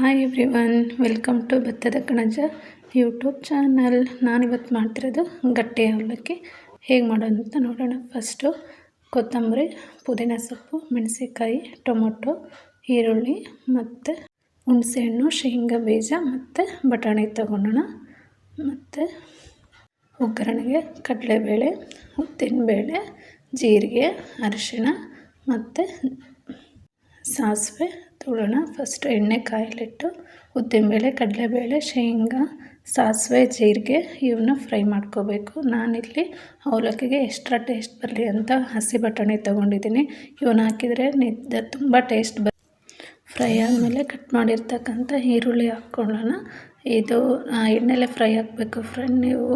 Hi everyone, welcome to ಭತ್ತದ ಕಣಜ YouTube channel. ನಾನಿವತ್ತು ಮಾಡ್ತಿರೋದು ಗಟ್ಟಿ ಅವಲಕ್ಕಿ ಹೇಗೆ ಮಾಡೋದು ಅಂತ ನೋಡೋಣ. ಫಸ್ಟು ಕೊತ್ತಂಬರಿ, ಪುದೀನ ಸೊಪ್ಪು, ಮೆಣಸಿನ್ಕಾಯಿ, ಟೊಮೊಟೊ, ಈರುಳ್ಳಿ ಮತ್ತು ಹುಣಸೆಹಣ್ಣು, ಶೇಂಗಾ ಬೀಜ ಮತ್ತು ಬಟಾಣಿ ತೊಗೊಳೋಣ. ಮತ್ತು ಒಗ್ಗರಣೆಗೆ ಕಡಲೆಬೇಳೆ, ಉದ್ದಿನಬೇಳೆ, ಜೀರಿಗೆ, ಅರಿಶಿಣ ಮತ್ತು ಸಾಸಿವೆ ತೊಗೊಳ್ಳೋಣ. ಫಸ್ಟ್ ಎಣ್ಣೆ ಕಾಯಲಿಟ್ಟು ಉದ್ದಿನಬೇಳೆ, ಕಡಲೆಬೇಳೆ, ಶೇಂಗಾ, ಸಾಸಿವೆ, ಜೀರಿಗೆ ಇವನ್ನ ಫ್ರೈ ಮಾಡ್ಕೋಬೇಕು. ನಾನಿಲ್ಲಿ ಅವಲಕ್ಕಿಗೆ ಎಕ್ಸ್ಟ್ರಾ ಟೇಸ್ಟ್ ಬರಲಿ ಅಂತ ಹಸಿ ಬಟಾಣಿ ತೊಗೊಂಡಿದ್ದೀನಿ. ಇವನ್ನ ಹಾಕಿದರೆ ತುಂಬ ಟೇಸ್ಟ್ ಫ್ರೈ ಆದಮೇಲೆ ಕಟ್ ಮಾಡಿರ್ತಕ್ಕಂಥ ಈರುಳ್ಳಿ ಹಾಕ್ಕೊಳ್ಳೋಣ. ಇದು ಎಣ್ಣೆಲೆ ಫ್ರೈ ಆಗಬೇಕು ಫ್ರೆಂಡ್. ನೀವು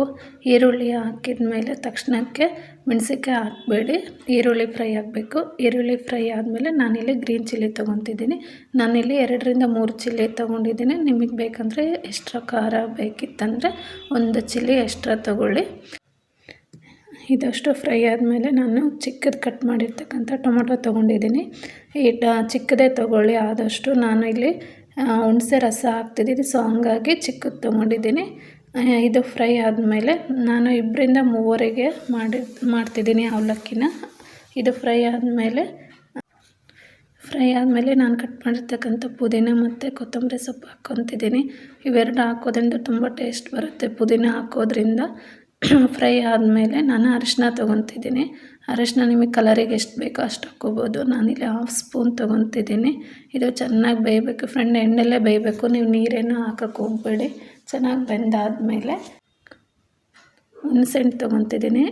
ಈರುಳ್ಳಿ ಹಾಕಿದ ಮೇಲೆ ತಕ್ಷಣಕ್ಕೆ ಮೆಣಸಿನ್ಕಾಯಿ ಹಾಕಬೇಡಿ, ಈರುಳ್ಳಿ ಫ್ರೈ ಆಗಬೇಕು. ಈರುಳ್ಳಿ ಫ್ರೈ ಆದಮೇಲೆ ನಾನಿಲ್ಲಿ ಗ್ರೀನ್ ಚಿಲ್ಲಿ ತೊಗೊತಿದ್ದೀನಿ. ನಾನಿಲ್ಲಿ 2-3 ಚಿಲ್ಲಿ ತೊಗೊಂಡಿದ್ದೀನಿ. ನಿಮಗೆ ಬೇಕಂದರೆ ಎಕ್ಸ್ಟ್ರಾ ಖಾರ ಬೇಕಿತ್ತಂದರೆ 1 ಚಿಲ್ಲಿ ಎಕ್ಸ್ಟ್ರಾ ತೊಗೊಳ್ಳಿ. ಇದಷ್ಟು ಫ್ರೈ ಆದಮೇಲೆ ನಾನು ಚಿಕ್ಕದು ಕಟ್ ಮಾಡಿರ್ತಕ್ಕಂಥ ಟೊಮೊಟೊ ತೊಗೊಂಡಿದ್ದೀನಿ. ಚಿಕ್ಕದೇ ತೊಗೊಳ್ಳಿ ಆದಷ್ಟು. ನಾನು ಇಲ್ಲಿ ಹುಣಸೆ ರಸ ಹಾಕ್ತಿದ್ದೀನಿ, ಸೊ ಹಂಗಾಗಿ ಚಿಕ್ಕದು ತೊಗೊಂಡಿದ್ದೀನಿ. ಇದು ಫ್ರೈ ಆದಮೇಲೆ ನಾನು 2-3 ಮಾಡ್ತಿದ್ದೀನಿ ಅವಲಕ್ಕಿನ. ಇದು ಫ್ರೈ ಆದಮೇಲೆ ನಾನು ಕಟ್ ಮಾಡಿರ್ತಕ್ಕಂಥ ಪುದೀನ ಮತ್ತು ಕೊತ್ತಂಬರಿ ಸೊಪ್ಪು ಹಾಕ್ಕೊತಿದ್ದೀನಿ. ಇವೆರಡು ಹಾಕೋದ್ರಿಂದ ತುಂಬ ಟೇಸ್ಟ್ ಬರುತ್ತೆ ಪುದೀನ ಹಾಕೋದ್ರಿಂದ. ಫ್ರೈ ಆದಮೇಲೆ ನಾನು ಅರಿಶಿನ ತೊಗೊತಿದ್ದೀನಿ. ಅರಿಶಿನ ನಿಮಗೆ ಕಲರಿಗೆ ಎಷ್ಟು ಬೇಕೋ ಅಷ್ಟು ಹಾಕ್ಕೋಬೋದು. ನಾನಿಲ್ಲಿ 1/2 ಸ್ಪೂನ್ ತೊಗೊತಿದ್ದೀನಿ. ಇದು ಚೆನ್ನಾಗಿ ಬೇಯಬೇಕು ಫ್ರೆಂಡ್, ಎಣ್ಣೆಲ್ಲೇ ಬೇಯಬೇಕು, ನೀವು ನೀರೇನು ಹಾಕೋಕ್ಕೆ ಹೋಗಬೇಡಿ. ಚೆನ್ನಾಗಿ ಬೆಂದಾದಮೇಲೆ ಹುಣಸೆಹಣ್ಣು ತೊಗೊತಿದ್ದೀನಿ.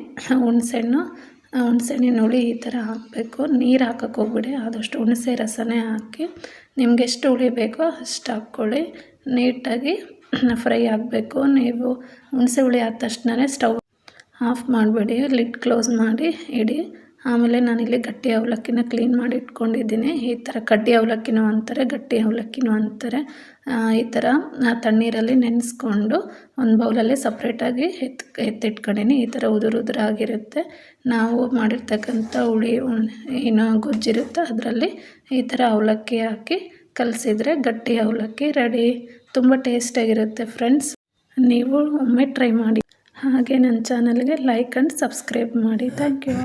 ಹುಣಸೆಹಣ್ಣಿನ ಹುಳಿ ಈ ಥರ ಹಾಕಬೇಕು, ನೀರು ಹಾಕೋಕ್ಕೆ ಹೋಗ್ಬೇಡಿ. ಆದಷ್ಟು ಹುಣಸೆ ರಸನೇ ಹಾಕಿ ನಿಮ್ಗೆ ಎಷ್ಟು ಹುಳಿ ಬೇಕೋ ಅಷ್ಟು ಹಾಕ್ಕೊಳ್ಳಿ. ನೀಟಾಗಿ ಫ್ರೈ ಆಗಬೇಕು. ನೀವು ಹುಣಸೆ ಹುಳಿ ಆದ ತಕ್ಷಣ ಸ್ಟವ್ ಆಫ್ ಮಾಡಬೇಡಿ, ಲಿಡ್ ಕ್ಲೋಸ್ ಮಾಡಿ ಇಡಿ. ಆಮೇಲೆ ನಾನಿಲ್ಲಿ ಗಟ್ಟಿ ಅವಲಕ್ಕಿನ ಕ್ಲೀನ್ ಮಾಡಿ ಇಟ್ಕೊಂಡಿದ್ದೀನಿ. ಈ ಥರ ಕಡ್ಡಿ ಅವಲಕ್ಕಿನೂ ಅಂತಾರೆ, ಗಟ್ಟಿ ಅವಲಕ್ಕಿನೂ ಅಂತಾರೆ. ಈ ಥರ ತಣ್ಣೀರಲ್ಲಿ ನೆನೆಸ್ಕೊಂಡು ಒಂದು ಬೌಲಲ್ಲಿ ಸಪ್ರೇಟಾಗಿ ಎತ್ತಿಟ್ಕೊಂಡಿನಿ. ಈ ಥರ ಉದುರಾಗಿರುತ್ತೆ. ನಾವು ಮಾಡಿರ್ತಕ್ಕಂಥ ಹುಳಿ ಏನೋ ಗೊಜ್ಜಿರುತ್ತೆ, ಅದರಲ್ಲಿ ಈ ಥರ ಅವಲಕ್ಕಿ ಹಾಕಿ ಕಲಸಿದ್ರೆ ಗಟ್ಟಿ ಅವಲಕ್ಕಿ ರೆಡಿ. ತುಂಬ ಟೇಸ್ಟಾಗಿರುತ್ತೆ ಫ್ರೆಂಡ್ಸ್, ನೀವು ಒಮ್ಮೆ ಟ್ರೈ ಮಾಡಿ. ಹಾಗೆ ನನ್ನ ಚಾನಲ್ಗೆ ಲೈಕ್ ಆ್ಯಂಡ್ ಸಬ್ಸ್ಕ್ರೈಬ್ ಮಾಡಿ. Thank you.